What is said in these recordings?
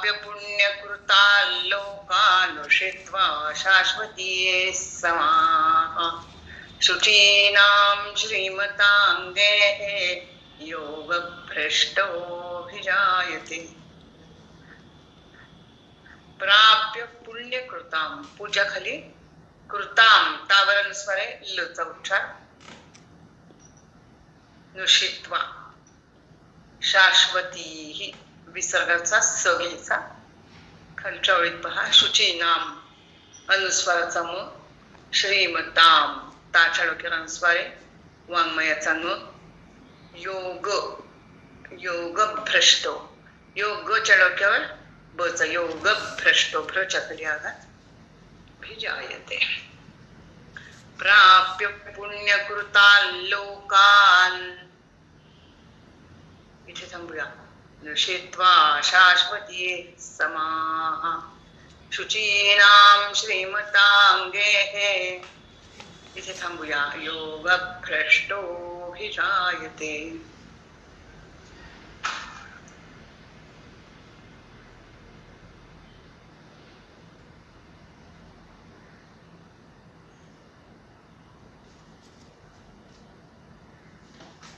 प्राप्य पुण्यकृता लोकानुषित्वा शाश्वती समाः शुचीनां श्रीमतांगे योगभ्रष्टोऽभिजायते। प्राप्य पुण्यकृतां, पूजा खाली कृताम तावरण स्वरे लचा उच्चार, नुषित्वा शाश्वती ही विसर्गाचा स घ्यायचा, खालच्या ओळीत पहा शुचीनाम अनुस्वाराचा म, श्रीमताम ताच्या डोक्यावर अनुस्वारे वाङ्मयाचा न, योग योग भ्रष्टो योगच्या डोक्यावर बचा योग भ्रष्टो भ्रच्या खाली आघात भिजायते। प्राप्य पुण्यकृता लोकान, इथे थांबूया, नुषित्वा शाश्वती समाः शुचीनां श्रीमतांगे, इथे थांबूया, योगभ्रष्टोऽभिजायते।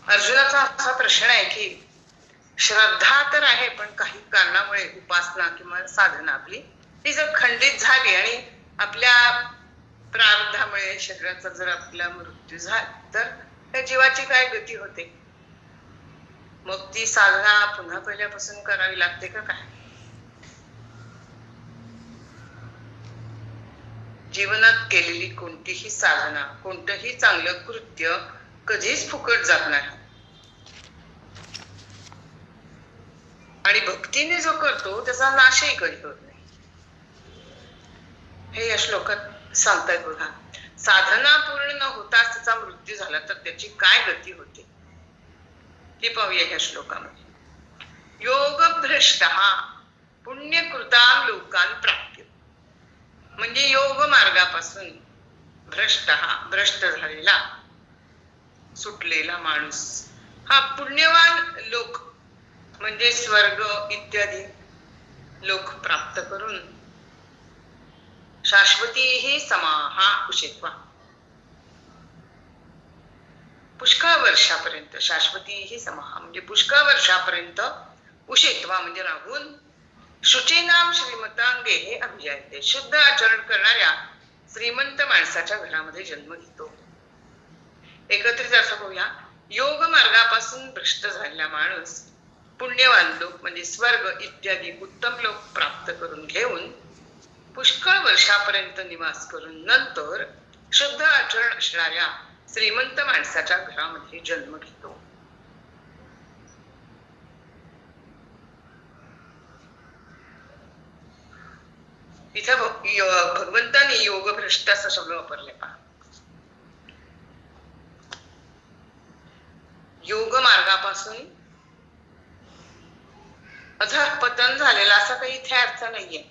अर्जुनाचा असा प्रश्न आहे की श्रद्धा तर आहे, पण काही कारणामुळे उपासना किंवा साधना आपली ती जर खंडित झाली आणि आपल्या प्रारब्धामुळे शरीराचा जर आपला मृत्यू झाला तर त्या जीवाची काय गती होते? मग ती साधना पुन्हा पहिल्यापासून करावी लागते का काय? जीवनात केलेली कोणतीही साधना, कोणतंही चांगलं कृत्य कधीच फुकट जात नाही आणि भक्तीने जो करतो त्याचा नाशही कधी होत नाही, हे या श्लोकात सांगताय बघा। साधना पूर्ण न होताच त्याचा मृत्यू झाला तर त्याची काय गती होते ते पाहूया ह्या श्लोकामध्ये। योग भ्रष्ट पुण्यकृतां लोकान प्राप्य, म्हणजे योग मार्गापासून भ्रष्ट भ्रष्ट झालेला सुटलेला माणूस हा पुण्यवान लोक म्हणजे स्वर्ग इत्यादी लोक प्राप्त करून शाश्वती ही समाहा उषित्वा, पुष्कळ वर्षापर्यंत, शाश्वती ही समाहा म्हणजे पुष्कळ वर्षापर्यंत, उषित्वा म्हणजे राहून, शुचीनाम श्रीमतांगे हे अभिजायते, शुद्ध आचरण करणाऱ्या श्रीमंत माणसाच्या घरामध्ये जन्म घेतो। एकत्रित अर्थ बघूया, योग मार्गापासून भ्रष्ट झालेला माणूस पुण्यवान लोक म्हणजे स्वर्ग इत्यादी उत्तम लोक प्राप्त करून घेऊन पुष्कळ वर्षापर्यंत निवास करून नंतर शुद्ध आचरण असणाऱ्या श्रीमंत माणसाच्या घरामध्ये जन्म घेतो। इथे भगवंतांनी योगभ्रष्ट असा शब्द वापरले पहा। योग मार्गापासून अधःपतन झालेला असा काही इथे अर्थ नाहीये।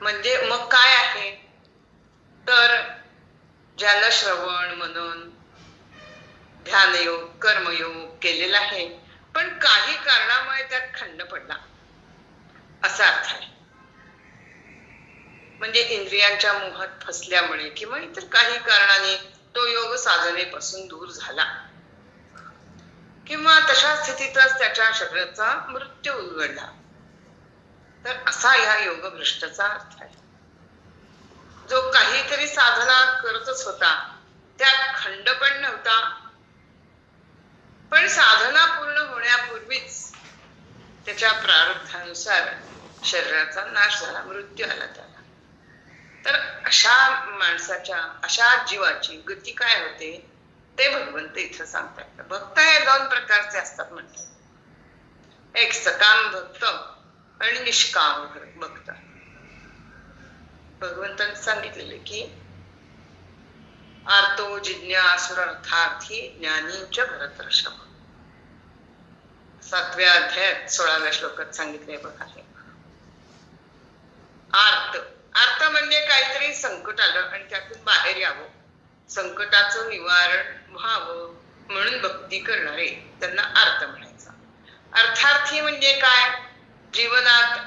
म्हणजे मग काय आहे तर ज्याला श्रवण मनन ध्यानयोग कर्मयोग केलेला आहे पण काही कारणामुळे त्यात खंड पडला असा अर्थ आहे। म्हणजे इंद्रियांच्या मोहात फसल्यामुळे किंवा इतर काही कारणाने तो योग साधनेपासून दूर झाला किंवा तशा स्थितीतच त्याच्या शरीराचा मृत्यू उलगडला तर असा या योगभ्रष्टचा अर्थ आहे। जो काहीतरी साधना करतच होता त्यात खंड पण नव्हता, पण साधना पूर्ण होण्यापूर्वीच त्याच्या प्रारब्धानुसार शरीराचा नाश झाला, मृत्यू आला त्याला। तर अशा माणसाच्या अशा जीवाची गती काय होते ते भगवंत इथं सांगतात। भक्त हे दोन प्रकारचे असतात म्हणतात, एक सकाम भक्त आणि निष्काम भक्त। भगवंतांनी सांगितलेले की आर्तो जिज्ञासुरर्थार्थी ज्ञानीच भरतर्षभ, 7व्या अध्यायात 16व्या श्लोकात सांगितले बघा। हे आर्त, आर्त म्हणजे काहीतरी संकट आलं आणि त्यातून बाहेर यावं, संकटाचं निवारण व्हावं म्हणून भक्ती करणारे त्यांना आर्त म्हणायचा। अर्थार्थी म्हणजे काय जीवनात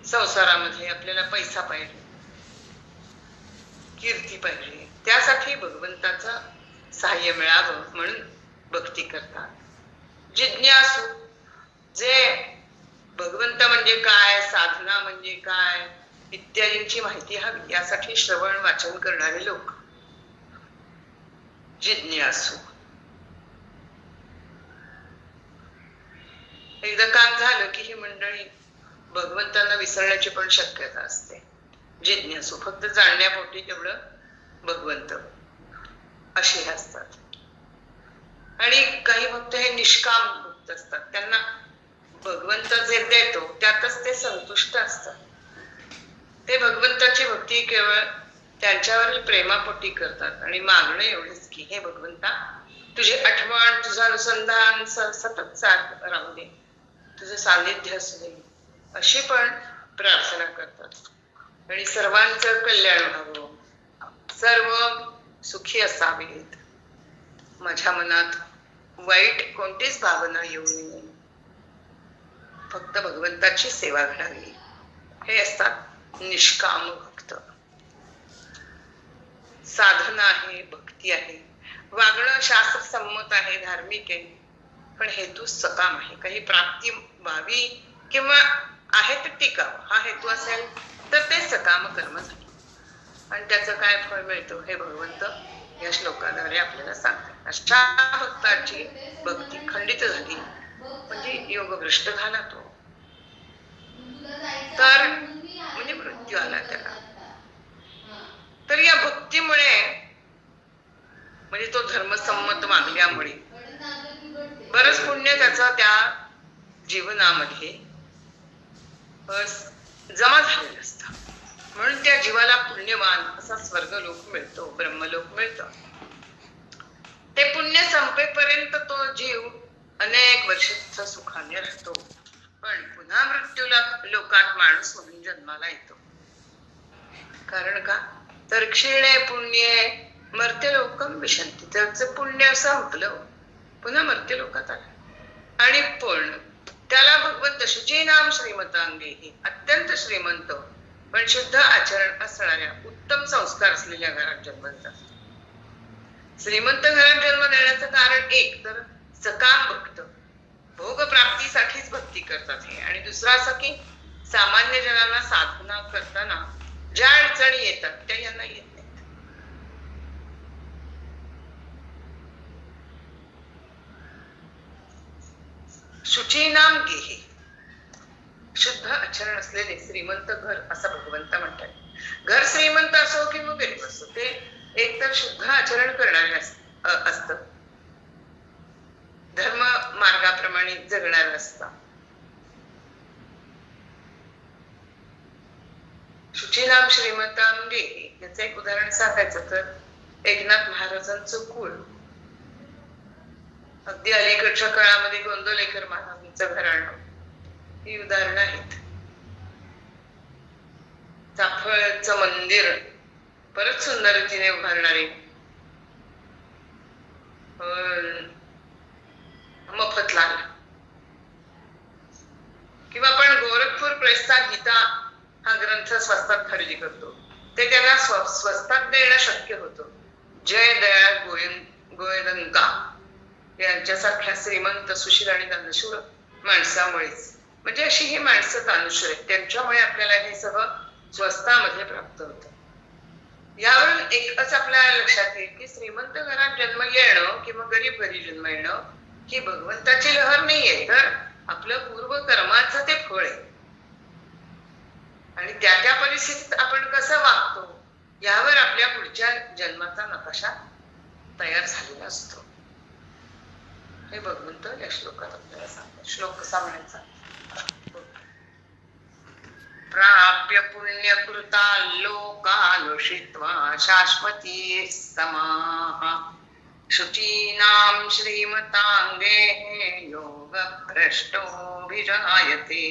संसारामध्ये आपल्याला पैसा पाहिजे, कीर्ती पाहिजे, त्यासाठी भगवंताचं सहाय्य मिळावं म्हणून भक्ती करतात. जिज्ञासू, जे भगवंत म्हणजे काय, साधना म्हणजे काय इत्यादींची माहिती हवी यासाठी श्रवण वाचन करणारे लोक जिज्ञासू. एकदा काम झालं की ही मंडळी भगवंतांना विसरण्याची पण शक्यता असते. जिज्ञासू फक्त जाणण्यापोटी तेवढं भगवंत असे असतात. आणि काही भक्त हे निष्काम भक्त असतात, त्यांना भगवंत जे देतो त्यातच ते संतुष्ट असतात. ते भगवंताची भक्ती केवळ त्यांच्यावरील प्रेमापोटी करतात आणि मागणं एवढंच की हे भगवंता तुझी आठवण, तुझं अनुसंधान सतत राहू दे, तुझं सानिध्य असू दे अशी पण प्रार्थना करतात. आणि सर्वांचं कल्याण व्हावं, सर्व सुखी असावेत, माझ्या मनात वाईट कोणतीच भावना येऊ नये, फक्त भगवंताची सेवा घडावी, हे असतात निष्काम भक्त. साधना आहे, भक्ती आहे, वागणं शास्त्र संमत आहे, धार्मिक आहे, पण हेतू सकाम आहे. काही प्राप्ती व्हावी किंवा आहे तर टिकावं हा हेतू असेल तर ते सकाम कर्म झाले. आणि त्याचं काय फळ मिळतं हे भगवंत या श्लोकाद्वारे आपल्याला सांगतात. अशा भक्ताची भक्ती खंडित झाली म्हणजे योगभ्रष्ट झाला तो, तर म्हणजे मृत्यू आला त्याला. तर या भक्तीमुळे म्हणजे तो धर्मसंमत मागल्यामुळे बरंच पुण्य त्याचा त्या जीवनामध्ये जमा झालेलं असतं. म्हणून त्या जीवाला पुण्यवान असा स्वर्गलोक मिळतो, ब्रह्मलोक मिळतं. ते पुण्य संपेपर्यंत तो जीव अनेक वर्ष सुखाने राहतो, पण पुन्हा मृत्यूला लोकात माणूस म्हणून जन्माला येतो. कारण का तर क्षीणे पुण्ये मर्त्यलोकम विशंती, त्याचं पुण्य संपलं पुन्हा मर्त्यलोकात आलं. आणि पण त्याला भगवंत शुचीनाम श्रीमतांगे, अत्यंत श्रीमंत पण शुद्ध आचरण असणाऱ्या उत्तम संस्कार असलेल्या घरात जन्म देतात. श्रीमंत घरात जन्म देण्याचं कारण एक तर सकाम भक्त भोग प्राप्तीसाठीच भक्ती करतात हे, आणि दुसरा असं की सामान्य जनांना साधना करताना ज्या अडचणी येतात त्या यांना येत नाहीत. शुचीनाम गेहे, शुद्ध आचरण असलेले श्रीमंत घर असं भगवंत म्हणतात. घर श्रीमंत असो किंवा गरीब असो, ते एकतर शुद्ध आचरण करणारे असतं, धर्म मार्गाप्रमाणे जगणारे असतात. शुचीनाम श्रीमंताम गेहे याचं एक उदाहरण सांगायचं तर एकनाथ महाराजांचं कुळ अगदी अलीकडच्या काळामध्ये गोंदवलेकर महाराजांचं घराणं ही उदाहरणं आहेत. चाफळचं मंदिर परत सुंदर रीतीने उभारणारे मफतलाल, किंवा आपण गोरखपूर प्रेसचा गीता हा ग्रंथ स्वस्तात खरेदी करतो, ते त्यांना स्वस्तात देणं शक्य होतं जय दयाळ गोयंका यांच्यासारख्या श्रीमंत सुशील आणि दानशूर माणसामुळेच. म्हणजे अशी ही माणसं दानशूर आहेत, त्यांच्यामुळे आपल्याला हे सगळं स्वस्तामध्ये प्राप्त होतं. यावरून एकच आपल्याला लक्षात येईल की श्रीमंत घरात जन्म येणं किंवा गरीब घरी जन्म येणं ही भगवंताची लहर नाहीये, तर आपलं पूर्व कर्माचं ते फळ आहे. आणि त्या त्या परिस्थितीत आपण कसं वागतो यावर आपल्या पुढच्या जन्माचा नकाशा तयार झालेला असतो. हे भगवंत या श्लोकात आपल्याला सांगतात. श्लोक कसा म्हणायचा, प्राप्य पुण्यकृता लोकानुषित्वा शाश्वती समाः शुचीनां श्रीमतांगे योग भ्रष्टोऽभिजायते